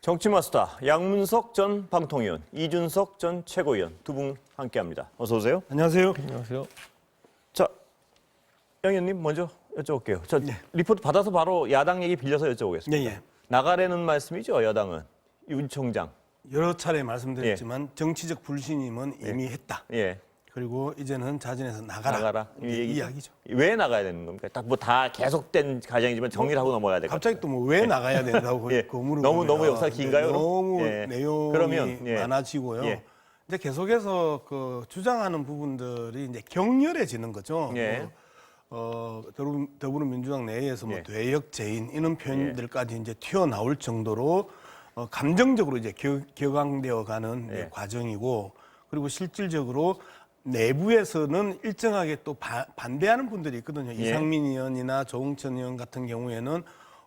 정치마스터 양문석 전 방통위원, 이준석 전 최고위원 두 분 함께합니다. 어서 오세요. 안녕하세요. 안녕하세요. 자, 양 의원님 먼저 여쭤볼게요. 저 네. 리포트 받아서 바로 야당 얘기 빌려서 여쭤보겠습니다. 예. 나가라는 말씀이죠, 여당은. 윤 총장. 여러 차례 말씀드렸지만 정치적 불신임은 이미 했다. 예. 그리고 이제는 자진해서 나가라. 나가라. 이 이야기죠. 왜 나가야 되는 겁니까? 딱 뭐 다 계속된 과정이지만 정리를 하고 넘어가야 될 것 같아요. 갑자기 또 뭐 왜 나가야 된다고 예. 물어보면 너무 역사 긴가요? 너무 예. 내용이 그러면, 예. 많아지고요. 예. 이제 계속해서 그 주장하는 부분들이 이제 격렬해지는 거죠. 예. 더불어민주당 내에서 뭐 예. 대역죄인 이런 표현들까지 이제 튀어나올 정도로 감정적으로 이제 격앙되어 가는 예. 과정이고, 그리고 실질적으로 내부에서는 일정하게 또 반대하는 분들이 있거든요. 예. 이상민 의원이나 조응천 의원 같은 경우에는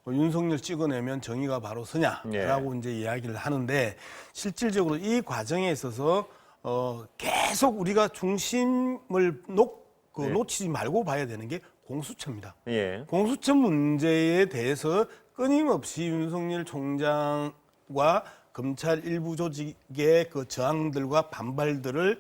윤석열 찍어내면 정의가 바로 서냐라고 이제 이야기를 하는데, 실질적으로 이 과정에 있어서 계속 우리가 중심을 놓치지 말고 봐야 되는 게 공수처입니다. 예. 공수처 문제에 대해서 끊임없이 윤석열 총장과 검찰 일부 조직의 그 저항들과 반발들을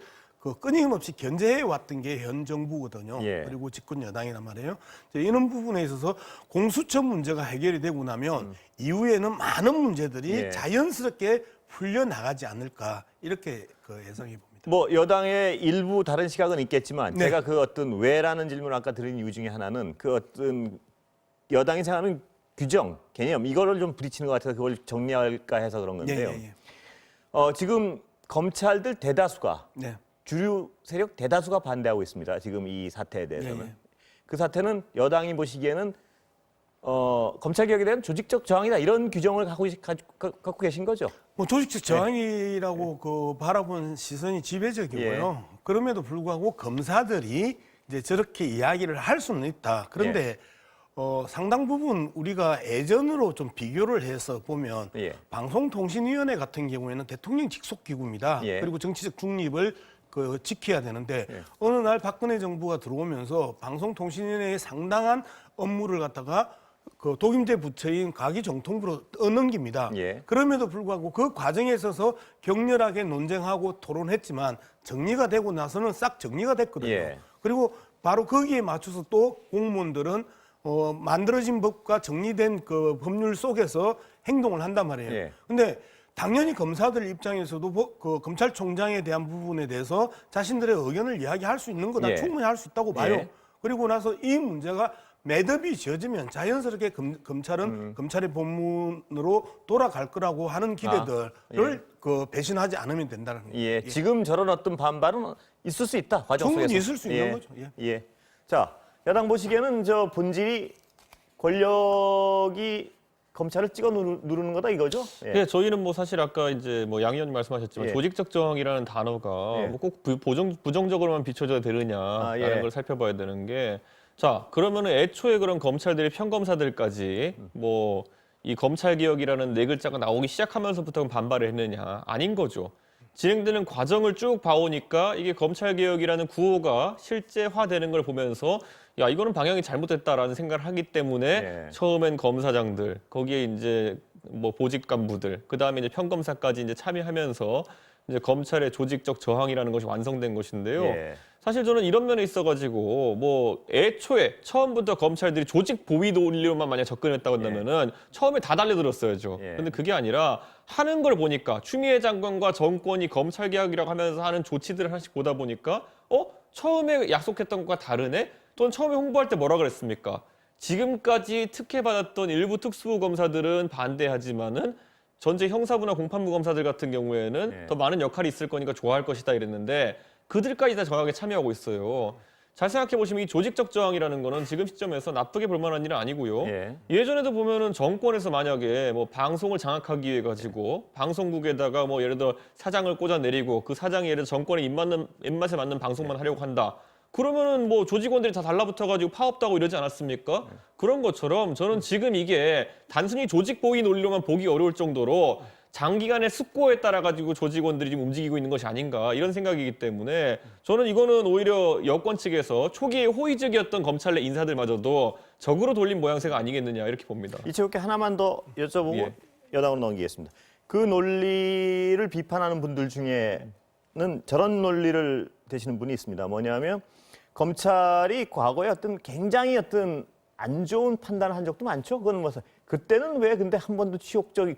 끊임없이 견제해 왔던 게 현 정부거든요. 예. 그리고 집권 여당이란 말이에요. 이런 부분에 있어서 공수처 문제가 해결이 되고 나면 이후에는 많은 문제들이 예. 자연스럽게 풀려 나가지 않을까, 이렇게 예상해 봅니다. 뭐 여당의 일부 다른 시각은 있겠지만 네. 제가 그 어떤 왜라는 질문을 아까 드린 이유 중에 하나는 그 어떤 여당이 생각하는 규정, 개념 이거를 좀 부딪히는 것 같아서 그걸 정리할까 해서 그런 건데요. 예. 지금 검찰들 대다수가 네. 주류 세력 대다수가 반대하고 있습니다. 지금 이 사태에 대해서는. 예. 그 사태는 여당이 보시기에는 검찰 개혁에 대한 조직적 저항이다 이런 규정을 갖고 계신 거죠. 뭐 조직적 저항이라고 바라본 시선이 지배적이고요. 그럼에도 불구하고 검사들이 이제 저렇게 이야기를 할 수는 있다. 그런데 상당 부분 우리가 예전으로 좀 비교를 해서 보면 방송통신위원회 같은 경우에는 대통령 직속 기구입니다. 그리고 정치적 중립을 지켜야 되는데 어느 날 박근혜 정부가 들어오면서 방송통신위원회의 상당한 업무를 갖다가 독임제 부처인 가기정통부로 떠넘깁니다. 그럼에도 불구하고 그 과정에 있어서 격렬하게 논쟁하고 토론했지만 정리가 되고 나서는 싹 정리가 됐거든요. 그리고 바로 거기에 맞춰서 또 공무원들은 만들어진 법과 정리된 그 법률 속에서 행동을 한단 말이에요. 근데 당연히 검사들 입장에서도 그 검찰총장에 대한 부분에 대해서 자신들의 의견을 이야기할 수 있는 거다. 충분히 할 수 있다고 봐요. 그리고 나서 이 문제가 매듭이 지어지면 자연스럽게 검찰은 검찰의 본문으로 돌아갈 거라고 하는 기대들을 배신하지 않으면 된다는 거예요. 지금 저런 어떤 반발은 있을 수 있다. 과정 속에서. 충분히 있을 수 있는 거죠. 자, 야당 보시기에는 저 본질이 권력이 검찰을 찍어 누르는 거다 이거죠? 네, 저희는 뭐 사실 아까 이제 뭐 양 의원님 말씀하셨지만 조직적 저항이라는 단어가 뭐 꼭 부정적으로만 비춰져야 되느냐라는 걸 살펴봐야 되는 게, 자, 그러면은 애초에 그런 검찰들이 평검사들까지 뭐 이 검찰 개혁이라는 네 글자가 나오기 시작하면서부터 반발을 했느냐? 아닌 거죠. 진행되는 과정을 쭉 봐오니까 이게 검찰 개혁이라는 구호가 실제화되는 걸 보면서 야, 이거는 방향이 잘못됐다라는 생각을 하기 때문에 처음엔 검사장들, 거기에 이제 뭐 보직 간부들, 그다음에 이제 평검사까지 이제 참여하면서 이제 검찰의 조직적 저항이라는 것이 완성된 것인데요. 사실 저는 이런 면에 있어가지고 뭐 애초에 처음부터 검찰들이 조직 보위 논리로만 만약 접근했다고 한다면은 처음에 다 달려들었어야죠. 근데 그게 아니라 하는 걸 보니까 추미애 장관과 정권이 검찰 개혁이라고 하면서 하는 조치들을 하나씩 보다 보니까 처음에 약속했던 것과 다르네? 또는 처음에 홍보할 때 뭐라 그랬습니까? 지금까지 특혜받았던 일부 특수부 검사들은 반대하지만은 전체 형사부나 공판부 검사들 같은 경우에는 더 많은 역할이 있을 거니까 좋아할 것이다 이랬는데 그들까지 다 정확하게 참여하고 있어요. 잘 생각해 보시면 이 조직적 저항이라는 거는 지금 시점에서 나쁘게 볼 만한 일은 아니고요. 예전에도 보면은 정권에서 만약에 뭐 방송을 장악하기 위해 가지고 방송국에다가 뭐 예를 들어 사장을 꽂아 내리고 그 사장이 예를 들어 정권의 입맛에 맞는 방송만 하려고 한다. 그러면은 뭐 조직원들이 다 달라붙어가지고 파업도 하고 이러지 않았습니까? 그런 것처럼 저는 지금 이게 단순히 조직 보위 논리로만 보기 어려울 정도로 장기간의 숙고에 따라 가지고 조직원들이 지금 움직이고 있는 것이 아닌가 이런 생각이기 때문에 저는 이거는 오히려 여권 측에서 초기에 호의적이었던 검찰 내 인사들마저도 적으로 돌린 모양새가 아니겠느냐 이렇게 봅니다. 이채욱께 하나만 더 여쭤보고 여당으로 넘기겠습니다. 그 논리를 비판하는 분들 중에는 저런 논리를 대시는 분이 있습니다. 뭐냐면 검찰이 과거에 굉장히 안 좋은 판단을 한 적도 많죠. 그건 뭐 그때는 왜 근데 한 번도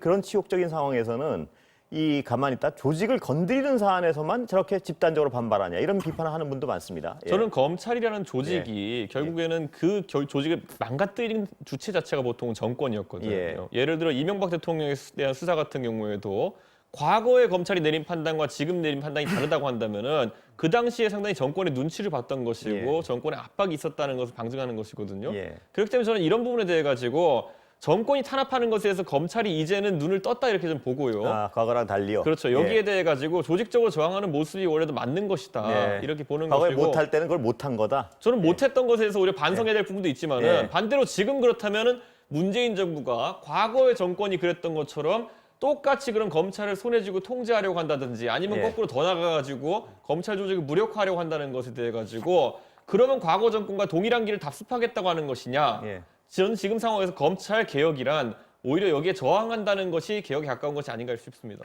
그런 치욕적인 상황에서는 이 가만히 있다 조직을 건드리는 사안에서만 저렇게 집단적으로 반발하냐 이런 비판을 하는 분도 많습니다. 예. 저는 검찰이라는 조직이 결국에는 그 조직을 망가뜨린 주체 자체가 보통 정권이었거든요. 예를 들어 이명박 대통령에 대한 수사 같은 경우에도 과거에 검찰이 내린 판단과 지금 내린 판단이 다르다고 한다면은 그 당시에 상당히 정권의 눈치를 봤던 것이고 정권의 압박이 있었다는 것을 방증하는 것이거든요. 그렇기 때문에 저는 이런 부분에 대해 가지고 정권이 탄압하는 것에 대해서 검찰이 이제는 눈을 떴다 이렇게 좀 보고요. 아, 과거랑 달리요. 그렇죠. 여기에 대해 가지고 조직적으로 저항하는 모습이 원래도 맞는 것이다. 이렇게 보는 과거에 것이고. 못할 때는 그걸 못한 거다. 저는 못했던 것에 대해서 오히려 반성해야 될 부분도 있지만은 반대로 지금 그렇다면은 문재인 정부가 과거의 정권이 그랬던 것처럼 똑같이 그럼 검찰을 손에 쥐고 통제하려고 한다든지 아니면 거꾸로 더 나가가지고 검찰 조직을 무력화하려고 한다는 것에 대해 가지고 그러면 과거 정권과 동일한 길을 답습하겠다고 하는 것이냐? 저는 지금 상황에서 검찰 개혁이란 오히려 여기에 저항한다는 것이 개혁에 가까운 것이 아닌가 싶습니다.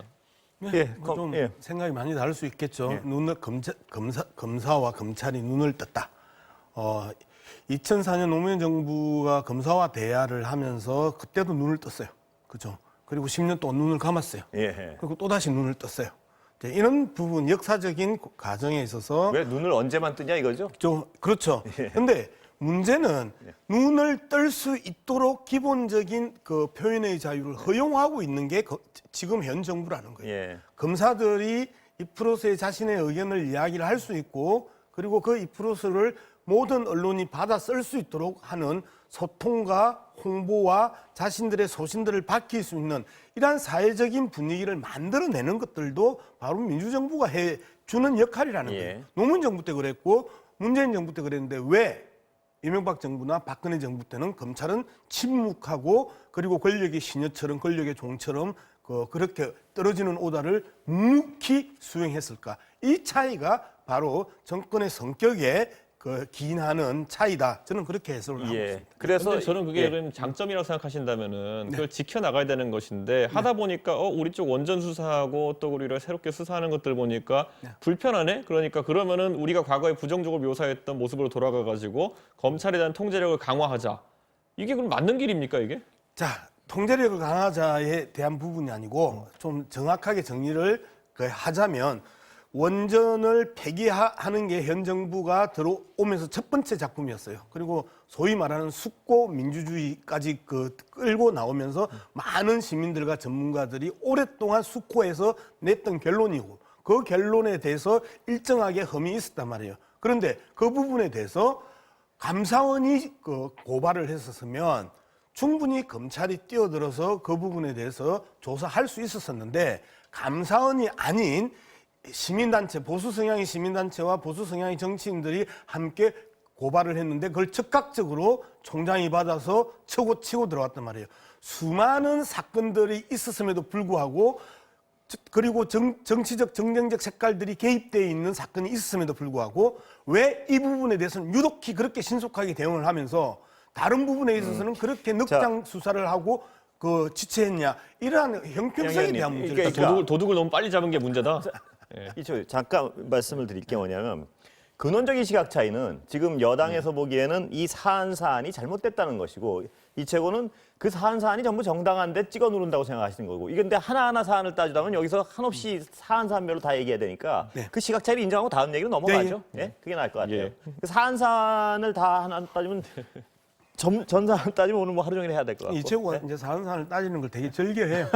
좀 생각이 많이 다를 수 있겠죠. 눈을 검사와 검찰이 눈을 떴다. 2004년 노무현 정부가 검사와 대화를 하면서 그때도 눈을 떴어요. 그죠? 그리고 10년 동안 눈을 감았어요. 그리고 또다시 눈을 떴어요. 이런 부분 역사적인 과정에 있어서 왜 눈을 언제만 뜨냐 이거죠? 그렇죠. 그런데 문제는 눈을 뜰 수 있도록 기본적인 그 표현의 자유를 허용하고 있는 게 지금 현 정부라는 거예요. 검사들이 2%의 자신의 의견을 이야기를 할 수 있고 그리고 그 2%를 모든 언론이 받아 쓸 수 있도록 하는 소통과 홍보와 자신들의 소신들을 밝힐 수 있는 이러한 사회적인 분위기를 만들어내는 것들도 바로 민주정부가 해주는 역할이라는 거예요. 노무현 정부 때 그랬고 문재인 정부 때 그랬는데 왜 이명박 정부나 박근혜 정부 때는 검찰은 침묵하고 그리고 권력의 시녀처럼 권력의 종처럼 그렇게 떨어지는 오다를 묵묵히 수행했을까? 이 차이가 바로 정권의 성격에 기인하는 차이다. 저는 그렇게 해석을 하고 있습니다. 그래서 저는 그게 장점이라고 생각하신다면은 그걸 지켜나가야 되는 것인데 하다 보니까 우리 쪽 원전 수사하고 또 우리가 새롭게 수사하는 것들 보니까 불편하네. 그러니까 그러면은 우리가 과거에 부정적으로 묘사했던 모습으로 돌아가 가지고 검찰에 대한 통제력을 강화하자. 이게 그럼 맞는 길입니까 이게? 자, 통제력을 강화자에 대한 부분이 아니고 좀 정확하게 정리를 하자면 원전을 폐기하는 게 현 정부가 들어오면서 첫 번째 작품이었어요. 그리고 소위 말하는 숙고 민주주의까지 끌고 나오면서 많은 시민들과 전문가들이 오랫동안 숙고해서 냈던 결론이고 그 결론에 대해서 일정하게 흠이 있었단 말이에요. 그런데 그 부분에 대해서 감사원이 고발을 했었으면 충분히 검찰이 뛰어들어서 그 부분에 대해서 조사할 수 있었었는데 감사원이 아닌 시민단체, 보수 성향의 시민단체와 보수 성향의 정치인들이 함께 고발을 했는데 그걸 즉각적으로 총장이 받아서 치고 들어왔단 말이에요. 수많은 사건들이 있었음에도 불구하고 그리고 정치적, 정쟁적 색깔들이 개입되어 있는 사건이 있었음에도 불구하고 왜 이 부분에 대해서는 유독히 그렇게 신속하게 대응을 하면서 다른 부분에 있어서는 그렇게 늑장 수사를 하고 지체했냐. 이러한 형평성에 대한 문제를 도둑을 너무 빨리 잡은 게 문제다. 잠깐 말씀을 드릴 게 뭐냐면 근원적인 시각 차이는 지금 여당에서 보기에는 이 사안이 잘못됐다는 것이고 이채고는 그 사안이 전부 정당한데 찍어 누른다고 생각하시는 거고 이게 근데 하나하나 사안을 따지다면 여기서 한없이 사안별로 다 얘기해야 되니까 그 시각 차이를 인정하고 다음 얘기로 넘어가죠. 그게 나을 것 같아요. 그 사안을 다 하나 따지면 전 사안 따지면 오늘 뭐 하루 종일 해야 될 것 같고. 이채고가 이제 사안을 따지는 걸 되게 즐겨해요.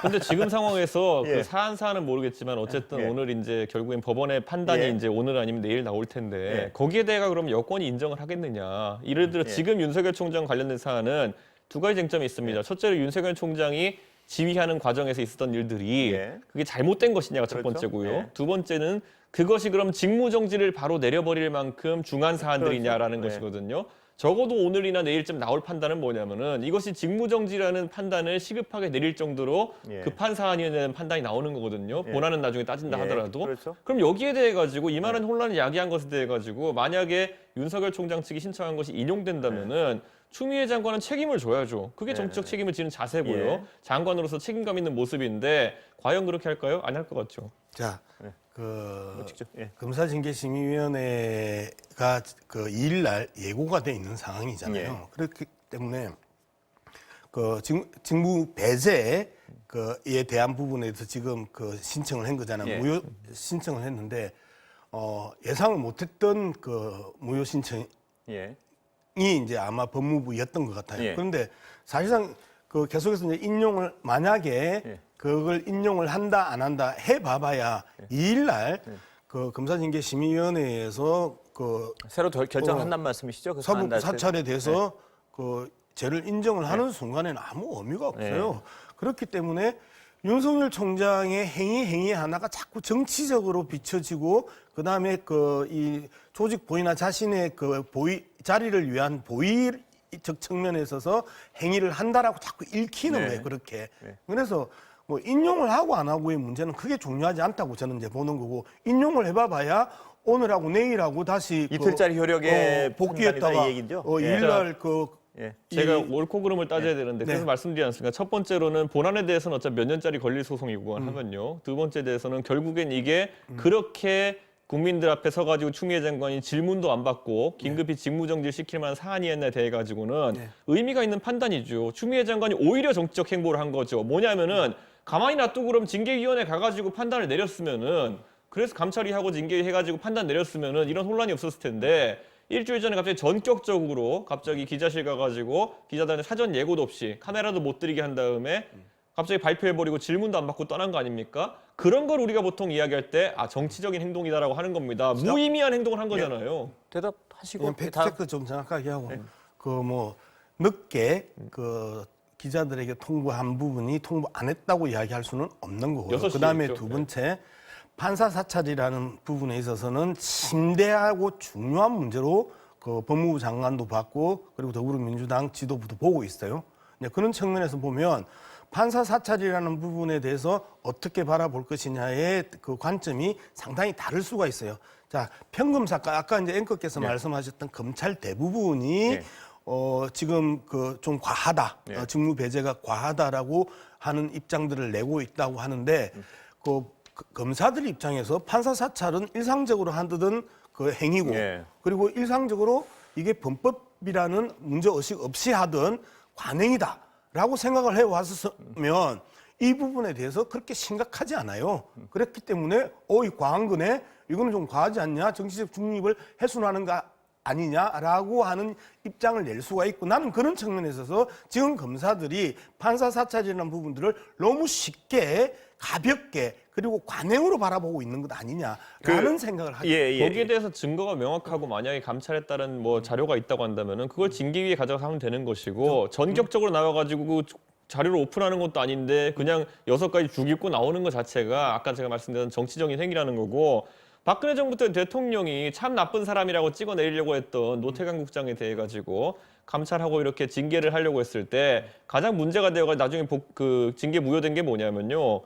근데 지금 상황에서 그 사안은 모르겠지만 어쨌든 오늘 이제 결국엔 법원의 판단이 이제 오늘 아니면 내일 나올 텐데 거기에 대해 그럼 여권이 인정을 하겠느냐. 예를 들어 지금 윤석열 총장 관련된 사안은 두 가지 쟁점이 있습니다. 첫째로 윤석열 총장이 지휘하는 과정에서 있었던 일들이 그게 잘못된 것이냐가 첫 번째고요. 두 번째는 그것이 그럼 직무정지를 바로 내려버릴 만큼 중한 사안들이냐라는 것이거든요. 적어도 오늘이나 내일쯤 나올 판단은 뭐냐면은 이것이 직무정지라는 판단을 시급하게 내릴 정도로 급한 사안이라는 판단이 나오는 거거든요. 본안은 나중에 따진다 하더라도. 그럼 여기에 대해 가지고 이만한 혼란을 야기한 것에 대해 가지고 만약에 윤석열 총장 측이 신청한 것이 인용된다면은 추미애 장관은 책임을 줘야죠. 그게 정치적 책임을 지는 자세고요. 예. 장관으로서 책임감 있는 모습인데 과연 그렇게 할까요? 안 할 것 같죠. 자, 직접, 예. 검사징계심의위원회가 그 2일날 예고가 돼 있는 상황이잖아요. 예. 그렇기 때문에 그 직무 배제 그에 대한 부분에서 지금 그 신청을 한 거잖아요. 예. 무효 신청을 했는데 예상을 못했던 그 무효 신청이 예. 이제 아마 법무부였던 것 같아요. 예. 그런데 사실상 그 계속해서 이제 인용을 만약에 예. 그걸 인용을 한다 안 한다 해봐봐야 2일날 그 검사징계심의위원회에서 그 새로 결정한다는 말씀이시죠? 그 사법 사안 사찰에 대해서 그 죄를 인정을 하는 순간에는 아무 의미가 없어요. 그렇기 때문에 윤석열 총장의 행위 하나가 자꾸 정치적으로 비춰지고 그다음에 그 이 조직 보위나 자신의 그 자리를 위한 보위적 측면에 있어서 행위를 한다라고 자꾸 읽히는 거예요. 그렇게. 그래서 뭐 인용을 하고 안 하고의 문제는 크게 중요하지 않다고 저는 이제 보는 거고 인용을 해봐봐야 오늘하고 내일하고 다시 이틀짜리 효력의 복귀했다가 판단이다 이 얘기죠? 2일날 제가 옳고 그름을 따져야 되는데 그래서 네. 말씀드리지 않습니까? 첫 번째로는 본안에 대해서는 어차피 몇 년짜리 권리 소송이고 하면요. 두 번째 대해서는 결국엔 이게 그렇게 국민들 앞에 서가지고 추미애 장관이 질문도 안 받고 긴급히 직무정지를 시킬 만한 사안이었나 대해 가지고는 의미가 있는 판단이죠. 추미애 장관이 오히려 정치적 행보를 한 거죠. 뭐냐면은 가만히 놔두고 그럼 징계위원회 가가지고 판단을 내렸으면은 그래서 감찰이 하고 징계해가지고 판단 내렸으면은 이런 혼란이 없었을 텐데 일주일 전에 갑자기 전격적으로 갑자기 기자실 가가지고 기자들한테 사전 예고도 없이 카메라도 못 들이게 한 다음에 갑자기 발표해버리고 질문도 안 받고 떠난 거 아닙니까? 그런 걸 우리가 보통 이야기할 때 정치적인 행동이다라고 하는 겁니다. 무의미한 행동을 한 거잖아요. 대답하시고 그냥 팩트체크 좀 정확하게 하고 그 뭐 늦게 그 기자들에게 통보한 부분이 통보 안 했다고 이야기할 수는 없는 거고요. 6시에 그다음에 했죠. 두 번째 판사 사찰이라는 부분에 있어서는 심대하고 중요한 문제로 그 법무부 장관도 받고 그리고 더불어민주당 지도부도 보고 있어요. 그런 측면에서 보면 판사 사찰이라는 부분에 대해서 어떻게 바라볼 것이냐의 그 관점이 상당히 다를 수가 있어요. 자, 평검사가 아까 이제 앵커께서 말씀하셨던 검찰 대부분이 지금 그 좀 과하다, 직무 배제가 과하다라고 하는 입장들을 내고 있다고 하는데 그 검사들 입장에서 판사 사찰은 일상적으로 하던 그 행위고 그리고 일상적으로 이게 범법이라는 문제의식 없이 하던 관행이다라고 생각을 해왔으면 이 부분에 대해서 그렇게 심각하지 않아요. 그렇기 때문에 이 과한 거네? 이거는 좀 과하지 않냐? 정치적 중립을 훼손하는 거 아니냐라고 하는 입장을 낼 수가 있고 나는 그런 측면에 있어서 지금 검사들이 판사 사찰이라는 부분들을 너무 쉽게 가볍게 그리고 관행으로 바라보고 있는 것 아니냐라는 생각을 하죠. 거기에 대해서 증거가 명확하고 만약에 감찰에 따른 뭐 자료가 있다고 한다면은 그걸 징계위에 가져가서 하면 되는 것이고 전격적으로 나와가지고 그 자료를 오픈하는 것도 아닌데 그냥 6가지 죽이고 나오는 것 자체가 아까 제가 말씀드린 정치적인 행위라는 거고 박근혜 정부 때 대통령이 참 나쁜 사람이라고 찍어내리려고 했던 노태강 국장에 대해 가지고 감찰하고 이렇게 징계를 하려고 했을 때 가장 문제가 되어가지고 나중에 그 징계 무효된 게 뭐냐면요.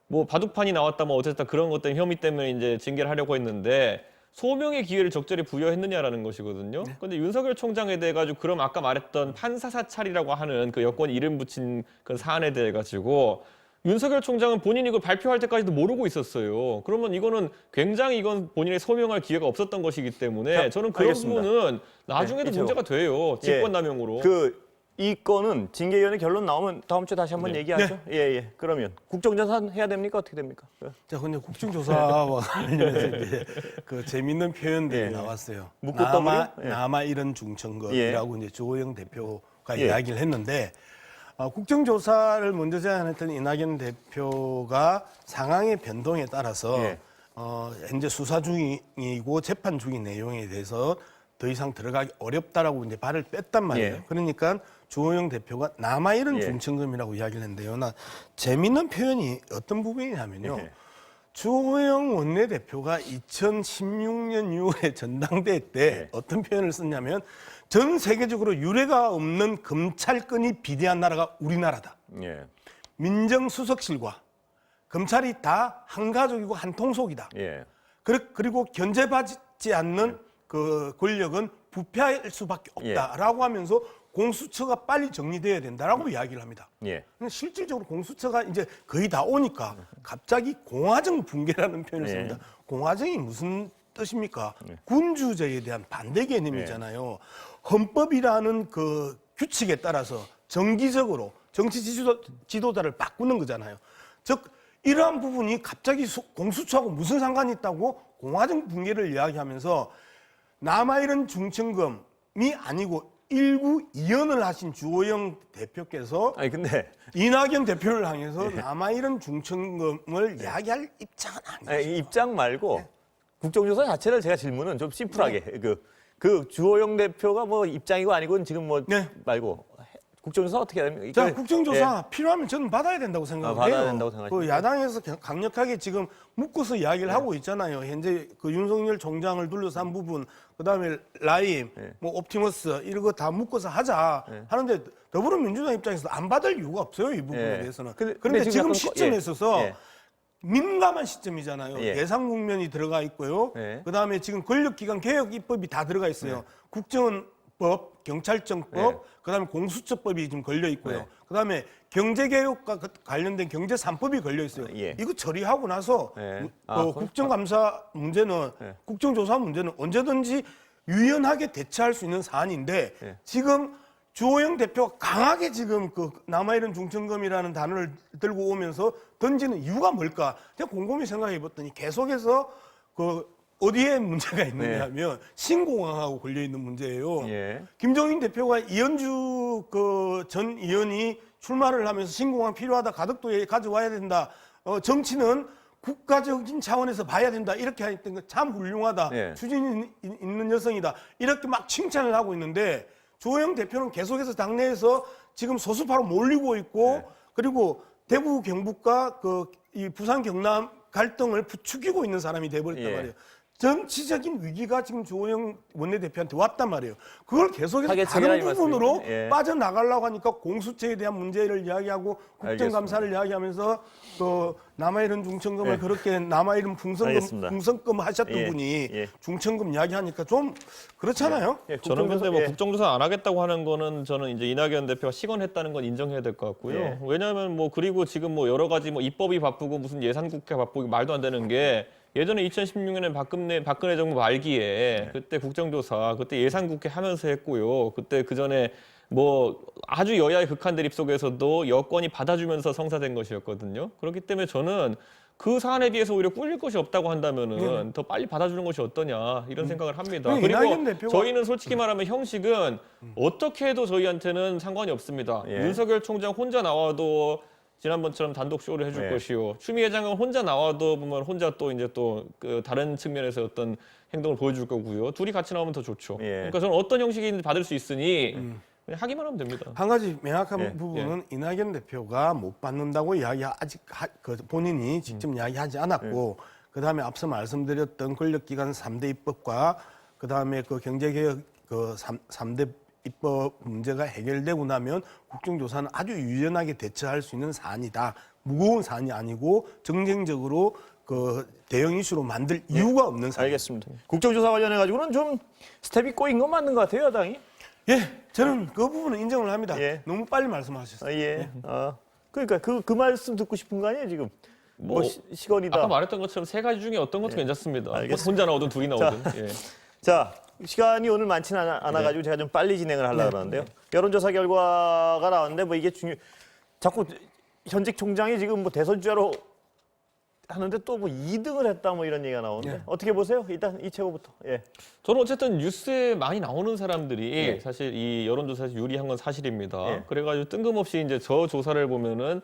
뭐 바둑판이 나왔다 뭐 어쨌든 그런 것 때문에 혐의 때문에 이제 징계를 하려고 했는데 소명의 기회를 적절히 부여했느냐라는 것이거든요. 그런데 윤석열 총장에 대해 가지고 그럼 아까 말했던 판사 사찰이라고 하는 그 여권 이름 붙인 그 사안에 대해 가지고 윤석열 총장은 본인이 이걸 발표할 때까지도 모르고 있었어요. 그러면 이거는 굉장히 이건 본인의 소명할 기회가 없었던 것이기 때문에 저는 그런 알겠습니다. 부분은 나중에도 문제가 돼요. 직권남용으로. 이 건은 징계위원회 결론 나오면 다음 주에 다시 한번 얘기하죠. 예. 그러면 국정조사 해야 됩니까? 어떻게 됩니까? 자, 근데 국정조사와 관련해서 이제 그 재밌는 표현들이 나왔어요. 남아 이런 중천거라고 이제 주호영 대표가 이야기를 했는데 국정조사를 먼저 제안했던 이낙연 대표가 상황의 변동에 따라서 현재 수사 중이고 재판 중인 내용에 대해서 더 이상 들어가기 어렵다라고 이제 발을 뺐단 말이에요. 그러니까 주호영 대표가 남아 이런 중천금이라고 이야기를 했는데요. 나 재밌는 표현이 어떤 부분이냐면요. 주호영 원내대표가 2016년 6월에 전당대회 때 어떤 표현을 썼냐면 전 세계적으로 유례가 없는 검찰권이 비대한 나라가 우리나라다. 민정수석실과 검찰이 다 한 가족이고 한 통속이다. 그리고 견제받지 않는 그 권력은 부패할 수밖에 없다라고 하면서 공수처가 빨리 정리돼야 된다라고 이야기를 합니다. 예. 근데 실질적으로 공수처가 이제 거의 다 오니까 갑자기 공화정 붕괴라는 표현을 씁니다. 공화정이 무슨 뜻입니까? 군주제에 대한 반대 개념이잖아요. 헌법이라는 그 규칙에 따라서 정기적으로 정치 지도자를 바꾸는 거잖아요. 즉 이러한 부분이 갑자기 공수처하고 무슨 상관이 있다고 공화정 붕괴를 이야기하면서 남아있는 중천금이 아니고 일부 이연을 하신 주호영 대표께서 아니 근데 이낙연 대표를 향해서 남아있는 중천금을 이야기할 입장은 아니죠. 아니, 입장 말고 국정조사 자체를 제가 질문은 좀 심플하게 그 주호영 대표가 뭐 입장이고 아니고는 지금 뭐 네. 말고 국정조사 어떻게 해야 됩니까? 자, 국정조사 필요하면 저는 받아야 된다고 생각해요. 받아야 된다고 생각하십니까? 그 야당에서 강력하게 지금 묶어서 이야기를 하고 있잖아요. 현재 그 윤석열 총장을 둘러싼 부분, 그다음에 라임, 뭐 옵티머스 이런 거 다 묶어서 하자 하는데 더불어민주당 입장에서 안 받을 이유가 없어요. 이 부분에 대해서는. 그런데 지금 시점에 있어서 민감한 시점이잖아요. 예상 국면이 들어가 있고요. 그다음에 지금 권력기관 개혁 입법이 다 들어가 있어요. 국정원법, 경찰청법, 그다음에 공수처법이 지금 걸려 있고요. 그다음에 경제개혁과 관련된 경제 3법이 걸려 있어요. 이거 처리하고 나서 국정감사 문제는 국정조사 문제는 언제든지 유연하게 대처할 수 있는 사안인데 지금 주호영 대표가 강하게 지금 그 남아있는 중천금이라는 단어를 들고 오면서 던지는 이유가 뭘까? 제가 곰곰이 생각해 봤더니 계속해서 그 어디에 문제가 있느냐면 신공항하고 걸려 있는 문제예요. 김종인 대표가 이현주 그 전 의원이 출마를 하면서 신공항 필요하다, 가덕도에 가져와야 된다. 정치는 국가적인 차원에서 봐야 된다. 이렇게 했던 거 참 훌륭하다. 추진 있는 여성이다. 이렇게 막 칭찬을 하고 있는데 주호영 대표는 계속해서 당내에서 지금 소수파로 몰리고 있고 그리고 대구 경북과 그 이 부산 경남 갈등을 부추기고 있는 사람이 돼버렸단 말이에요. 정치적인 위기가 지금 주호영 원내대표한테 왔단 말이에요. 그걸 계속해서 다른 부분으로 빠져나가려고 하니까 공수처에 대한 문제를 이야기하고 국정감사를 이야기하면서 그 남아있는 중천금을 그렇게 남아있는 풍선금 하셨던 분이 중천금 이야기하니까 좀 그렇잖아요. 저는 근데 뭐 국정조사 안 하겠다고 하는 거는 저는 이제 이낙연 대표가 시건했다는 건 인정해야 될 것 같고요. 왜냐하면 뭐 그리고 지금 뭐 여러 가지 뭐 입법이 바쁘고 무슨 예산국회 바쁘고 말도 안 되는 게 예전에 2016년에 박근혜 정부 말기에 그때 국정조사, 그때 예산국회 하면서 했고요. 그때 그 전에 뭐 아주 여야의 극한 대립 속에서도 여권이 받아주면서 성사된 것이었거든요. 그렇기 때문에 저는 그 사안에 비해서 오히려 꿀릴 것이 없다고 한다면은 더 빨리 받아주는 것이 어떠냐 이런 생각을 합니다. 그리고 저희는 솔직히 말하면 형식은 어떻게 해도 저희한테는 상관이 없습니다. 윤석열 총장 혼자 나와도 지난번처럼 단독 쇼를 해줄 것이요. 추미애 장관 혼자 나와도 보면 혼자 또 이제 또 그 다른 측면에서 어떤 행동을 보여줄 거고요. 둘이 같이 나오면 더 좋죠. 그러니까 저는 어떤 형식이든 받을 수 있으니 그냥 하기만 하면 됩니다. 한 가지 명확한 부분은 이낙연 대표가 못 받는다고 아직 본인이 직접 이야기하지 않았고 그다음에 앞서 말씀드렸던 권력기관 3대 입법과 그다음에 그 경제개혁 그 3대 입법 문제가 해결되고 나면 국정조사는 아주 유연하게 대처할 수 있는 사안이다. 무거운 사안이 아니고 정쟁적으로 그 대형 이슈로 만들 이유가 없는 사안. 알겠습니다. 국정조사 관련해 가지고는 좀 스텝이 꼬인 건 맞는 것 같아요, 여당이. 저는 그 부분은 인정을 합니다. 너무 빨리 말씀하셨어요. 그러니까 그 말씀 듣고 싶은 거 아니에요, 지금? 뭐 시건이다. 아까 말했던 것처럼 세 가지 중에 어떤 것도 괜찮습니다. 혼자 나오든 둘이 나오든. 자, 시간이 오늘 많지는 않아가지고 제가 좀 빨리 진행을 하려고 그러는데요. 여론조사 결과가 나왔는데 뭐 이게 자꾸 현직 총장이 지금 뭐 대선 주자로 하는데 또 뭐 2등을 했다 뭐 이런 얘기가 나오는데 어떻게 보세요? 일단 이채호부터. 저는 어쨌든 뉴스에 많이 나오는 사람들이 사실 이 여론조사에서 유리한 건 사실입니다. 그래가지고 뜬금없이 이제 저 조사를 보면은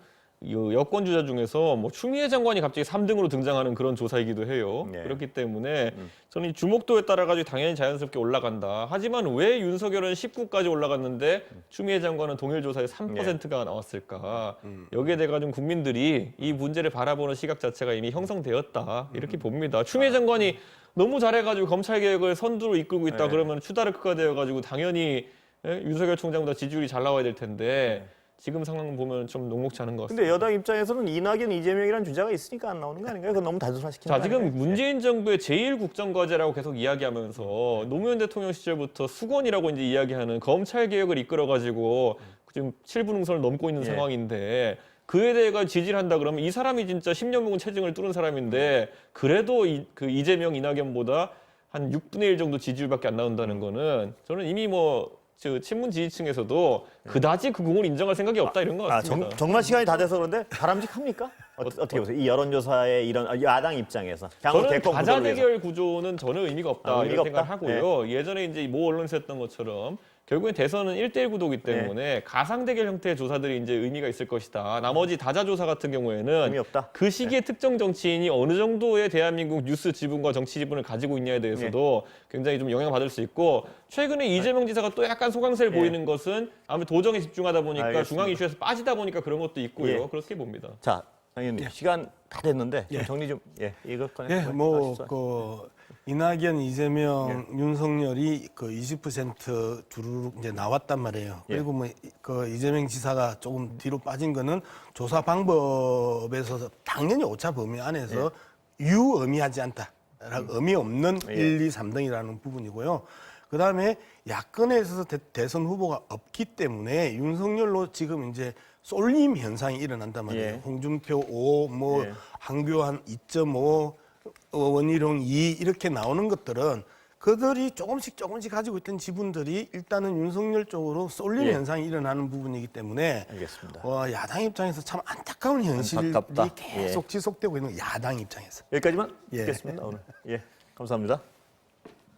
여권 주자 중에서 뭐 추미애 장관이 갑자기 3등으로 등장하는 그런 조사이기도 해요. 그렇기 때문에 저는 이 주목도에 따라 가지고 당연히 자연스럽게 올라간다. 하지만 왜 윤석열은 19까지 올라갔는데 추미애 장관은 동일 조사에 3%가 나왔을까? 여기에 대해 가지고 국민들이 이 문제를 바라보는 시각 자체가 이미 형성되었다. 이렇게 봅니다. 추미애 장관이 너무 잘해가지고 검찰 개혁을 선두로 이끌고 있다. 그러면 추다르크가 되어가지고 당연히 윤석열 총장보다 지지율이 잘 나와야 될 텐데. 지금 상황 보면 좀 녹록지 않은 것 같습니다. 근데 여당 입장에서는 이낙연, 이재명이라는 주자가 있으니까 안 나오는 거 아닌가요? 그건 너무 단순화시키는 자, 거 지금 아닌가요? 문재인 정부의 제1국정과제라고 계속 이야기하면서 노무현 대통령 시절부터 수건이라고 이제 이야기하는 검찰 개혁을 이끌어가지고 지금 7분 능선을 넘고 있는 예. 상황인데 그에 대해 지지를 한다 그러면 이 사람이 진짜 10년 묵은 체증을 뚫은 사람인데 그래도 그 이재명, 이낙연보다 한 6분의 1 정도 지지율밖에 안 나온다는 거는 저는 이미 뭐 친문 지지층에서도 그다지 그 공을 인정할 생각이 없다 이런 것 같습니다. 정말 시간이 다 돼서 그런데 바람직합니까? 어떻게 보세요? 이 여론조사의 이런 야당 입장에서 향후 저는 대권 다자 구도를 위해서. 대결 구조는 전혀 의미가 없다 의미가 이런 생각을 없다? 하고요. 예전에 이제 모 언론에서 했던 것처럼 결국엔 대선은 1대1 구도이기 때문에 가상 대결 형태의 조사들이 이제 의미가 있을 것이다. 나머지 다자 조사 같은 경우에는 의미 없다? 그 시기에 특정 정치인이 어느 정도의 대한민국 뉴스 지분과 정치 지분을 가지고 있냐에 대해서도 굉장히 좀 영향을 받을 수 있고 최근에 이재명 지사가 또 약간 소강세를 보이는 것은 아무래도 도정에 집중하다 보니까 알겠습니다. 중앙 이슈에서 빠지다 보니까 그런 것도 있고요. 예. 그렇게 봅니다. 자, 의원님 시간 다 됐는데 좀 예. 정리 좀 이것 꺼내. 예, 이낙연, 이재명, 윤석열이 그 20% 두루룩 이제 나왔단 말이에요. 예. 그리고 그 이재명 지사가 조금 뒤로 빠진 거는 조사 방법에서 당연히 오차 범위 안에서 유의미하지 않다. 의미 없는 1, 2, 3등이라는 부분이고요. 그다음에 야권에 있어서 대선 후보가 없기 때문에 윤석열로 지금 이제 쏠림 현상이 일어난단 말이에요. 예. 홍준표 5, 한교안 2.5, 원희룡 2 이렇게 나오는 것들은 그들이 조금씩 가지고 있던 지분들이 일단은 윤석열 쪽으로 쏠림 현상이 일어나는 부분이기 때문에 알겠습니다. 야당 입장에서 참 안타까운 현실이 안타깝다. 계속 지속되고 있는 야당 입장에서. 여기까지만 예. 듣겠습니다. 오늘. 예, 감사합니다.